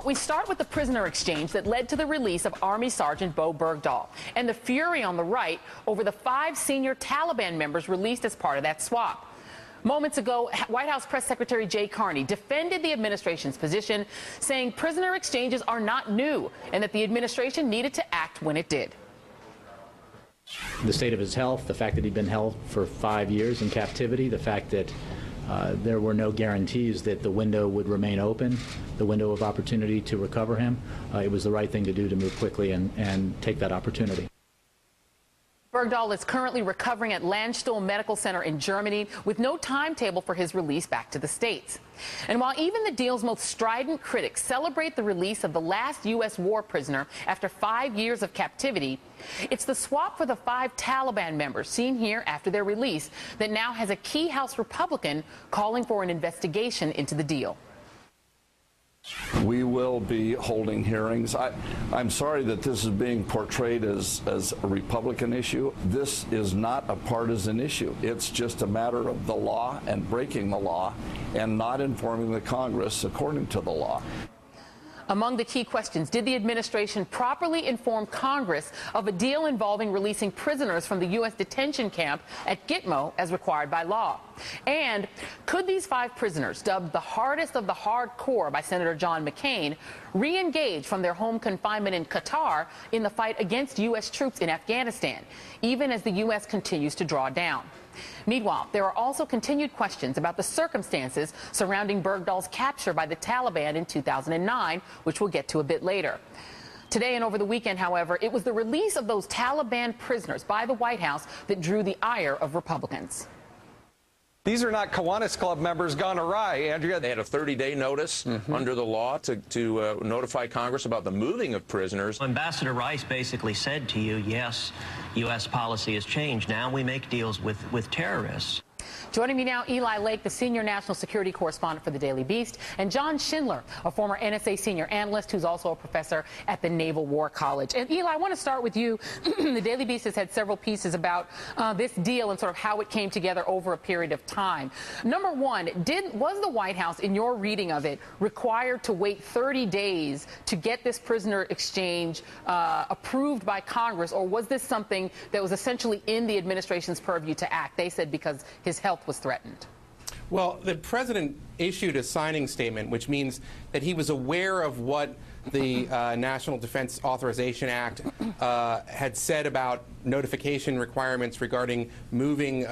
But we start with the prisoner exchange that led to the release of Army Sergeant Bergdahl and the fury on the right over the 5 senior Taliban members released as part of that swap. Moments ago, White House Press Secretary Jay Carney defended the administration's position, saying prisoner exchanges are not new and that the administration needed to act when it did. The state of his health, the fact that he'd been held for 5 years in captivity, the fact that there were no guarantees that the window would remain open, the window of opportunity to recover him, it was the right thing to do to move quickly and take that opportunity. Bergdahl is currently recovering at Landstuhl Medical Center in Germany with no timetable for his release back to the States. And while even the deal's most strident critics celebrate the release of the last U.S. war prisoner after 5 years of captivity, it's the swap for the 5 Taliban members seen here after their release that now has a key House Republican calling for an investigation into the deal. We will be holding hearings. I'm sorry that this is being portrayed as a Republican issue. This is not a partisan issue. It's just a matter of the law and breaking the law and not informing the Congress according to the law. Among the key questions, did the administration properly inform Congress of a deal involving releasing prisoners from the U.S. detention camp at Gitmo as required by law? And could these 5 prisoners, dubbed the hardest of the hardcore by Senator John McCain, re-engage from their home confinement in Qatar in the fight against U.S. troops in Afghanistan, even as the U.S. continues to draw down? Meanwhile, there are also continued questions about the circumstances surrounding Bergdahl's capture by the Taliban in 2009, which we'll get to a bit later. Today and over the weekend, however, it was the release of those Taliban prisoners by the White House that drew the ire of Republicans. These are not Kiwanis Club members gone awry, Andrea. They had a 30-day notice under the law to notify Congress about the moving of prisoners. Ambassador Rice basically said to you, yes, U.S. policy has changed. Now we make deals with terrorists. Joining me now, Eli Lake, the senior national security correspondent for the Daily Beast, and John Schindler, a former NSA senior analyst who's also a professor at the Naval War College. And Eli, I want to start with you. The Daily Beast has had several pieces about this deal and sort of how it came together over a period of time. Number one, was the White House, in your reading of it, required to wait 30 days to get this prisoner exchange approved by Congress, or was this something that was essentially in the administration's purview to act? They said because his health was threatened. Well, the president issued a signing statement, which means that he was aware of what the National Defense Authorization Act had said about notification requirements regarding moving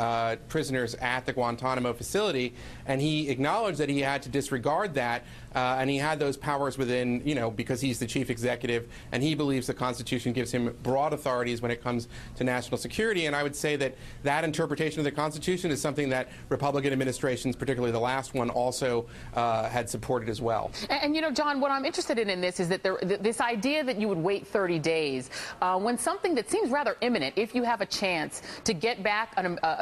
prisoners at the Guantanamo facility, and he acknowledged that he had to disregard that, and he had those powers within, because he's the chief executive, and he believes the Constitution gives him broad authorities when it comes to national security. And I would say that that interpretation of the Constitution is something that Republican administrations, particularly the last one, also had supported as well. And John, what I'm interested in this is that this idea that you would wait 30 days when something that seems rather imminent, if you have a chance to get back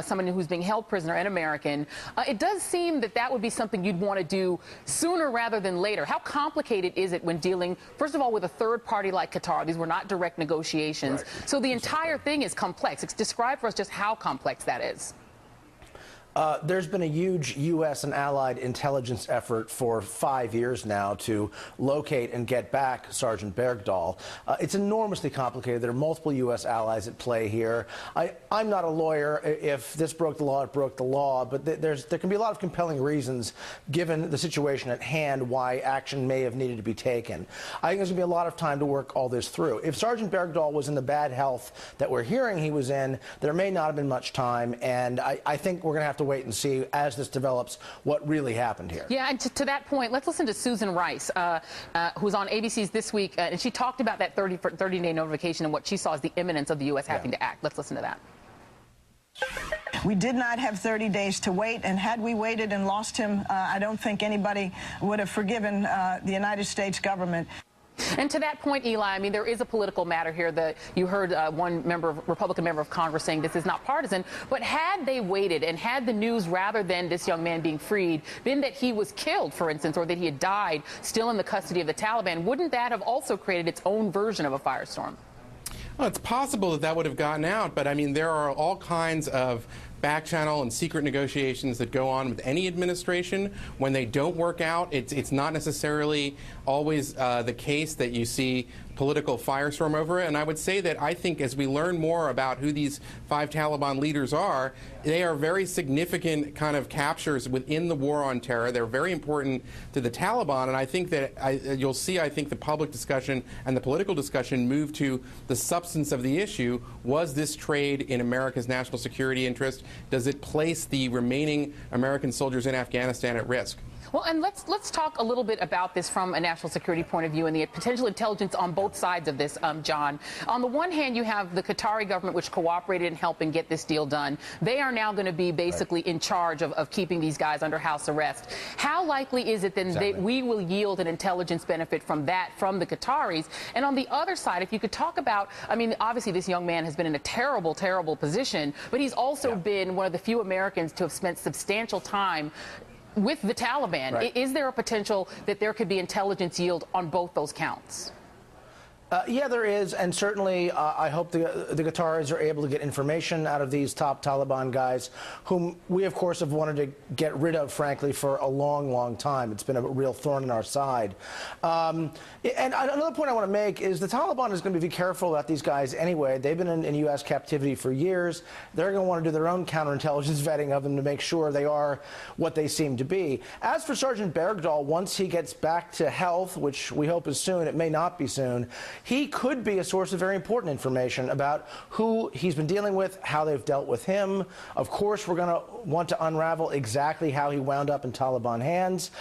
someone who's being held prisoner, an American, it does seem that that would be something you'd want to do sooner rather than later. How complicated is it when dealing, first of all, with a third party like Qatar? These were not direct negotiations. Right. So the entire thing is complex. Describe for us just how complex that is. There's been a huge U.S. and allied intelligence effort for 5 years now to locate and get back Sergeant Bergdahl. It's enormously complicated. There are multiple U.S. allies at play here. I'm not a lawyer. If this broke the law, it broke the law. But there can be a lot of compelling reasons, given the situation at hand, why action may have needed to be taken. I think there's going to be a lot of time to work all this through. If Sergeant Bergdahl was in the bad health that we're hearing he was in, there may not have been much time. And I think we're going to have to wait and see as this develops what really happened here. Yeah, and to that point, let's listen to Susan Rice, who's on ABC's This Week, and she talked about that 30-day notification and what she saw as the imminence of the U.S. having to act. Let's listen to that. We did not have 30 days to wait, and had we waited and lost him, I don't think anybody would have forgiven the United States government. And to that point, Eli, I mean, there is a political matter here. You heard one Republican member of Congress saying this is not partisan. But had they waited and had the news, rather than this young man being freed, been that he was killed, for instance, or that he had died still in the custody of the Taliban, wouldn't that have also created its own version of a firestorm? Well, it's possible that that would have gotten out, but I mean, there are all kinds of back channel and secret negotiations that go on with any administration. When they don't work out, it's not necessarily always the case that you see political firestorm over it. And I would say that I think as we learn more about who these 5 Taliban leaders are, they are very significant kind of captures within the war on terror. They're very important to the Taliban, and I think that you'll see, I think, the public discussion and the political discussion move to the substance of the issue. Was this trade in America's national security interest? Does it place the remaining American soldiers in Afghanistan at risk? Well, and let's talk a little bit about this from a national security point of view and the potential intelligence on both sides of this, John. On the one hand, you have the Qatari government, which cooperated in helping get this deal done. They are now going to be basically in charge of keeping these guys under house arrest. How likely is it then that we will yield an intelligence benefit from that, from the Qataris? And on the other side, if you could talk about, I mean, obviously this young man has been in a terrible, terrible position, but he's also been one of the few Americans to have spent substantial time with the Taliban. Right. Is there a potential that there could be intelligence yield on both those counts? Yeah, there is, and certainly I hope the Qataris are able to get information out of these top Taliban guys, whom we, of course, have wanted to get rid of, frankly, for a long, long time. It's been a real thorn in our side. And another point I want to make is the Taliban is going to be careful about these guys anyway. They've been in U.S. captivity for years. They're going to want to do their own counterintelligence vetting of them to make sure they are what they seem to be. As for Sergeant Bergdahl, once he gets back to health, which we hope is soon, it may not be soon, he could be a source of very important information about who he's been dealing with, how they've dealt with him. Of course, we're going to want to unravel exactly how he wound up in Taliban hands.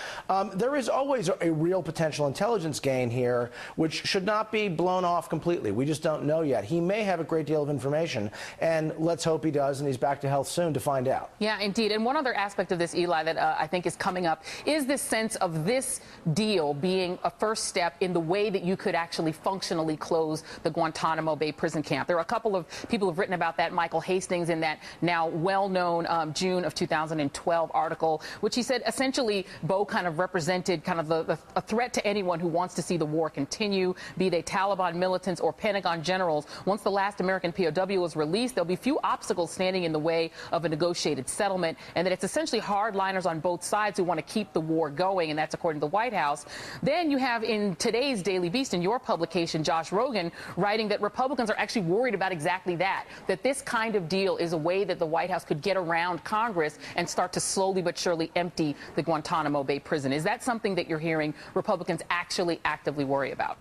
There is always a real potential intelligence gain here, which should not be blown off completely. We just don't know yet. He may have a great deal of information, and let's hope he does, and he's back to health soon to find out. Yeah, indeed. And one other aspect of this, Eli, that I think is coming up is this sense of this deal being a first step in the way that you could actually functionally close the Guantanamo Bay prison camp. There are a couple of people who have written about that. Michael Hastings, in that now well-known June of 2012 article, which he said essentially Bo kind of represented kind of a threat to anyone who wants to see the war continue, be they Taliban militants or Pentagon generals. Once the last American POW was released, there'll be few obstacles standing in the way of a negotiated settlement, and that it's essentially hardliners on both sides who want to keep the war going, and that's according to the White House. Then you have in today's Daily Beast, in your publication, Josh Rogan, writing that Republicans are actually worried about exactly that this kind of deal is a way that the White House could get around Congress and start to slowly but surely empty the Guantanamo Bay prison. Is that something that you're hearing Republicans actually actively worry about?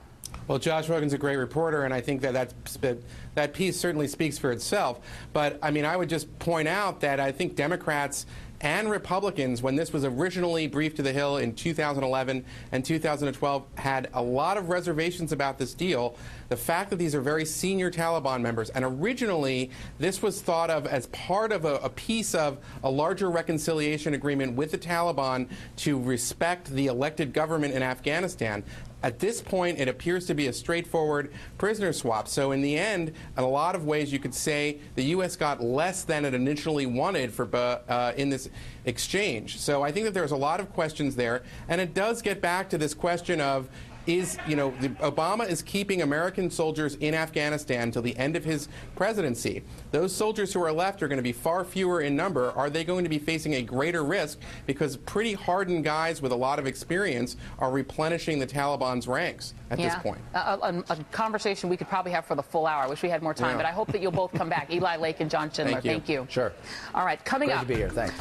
Well, Josh Rogan's a great reporter, and I think that piece certainly speaks for itself. But, I mean, I would just point out that I think Democrats and Republicans, when this was originally briefed to the Hill in 2011 and 2012, had a lot of reservations about this deal. The fact that these are very senior Taliban members, and originally this was thought of as part of a piece of a larger reconciliation agreement with the Taliban to respect the elected government in Afghanistan. At this point, it appears to be a straightforward prisoner swap. So in the end, in a lot of ways, you could say the U.S. got less than it initially wanted in this exchange. So I think that there's a lot of questions there. And it does get back to this question of, Obama is keeping American soldiers in Afghanistan till the end of his presidency. Those soldiers who are left are going to be far fewer in number. Are they going to be facing a greater risk because pretty hardened guys with a lot of experience are replenishing the Taliban's ranks at this point? A conversation we could probably have for the full hour. I wish we had more time, but I hope that you'll both come back. Eli Lake and John Schindler. Thank you. Sure. All right, coming up. Great to be here. Thanks.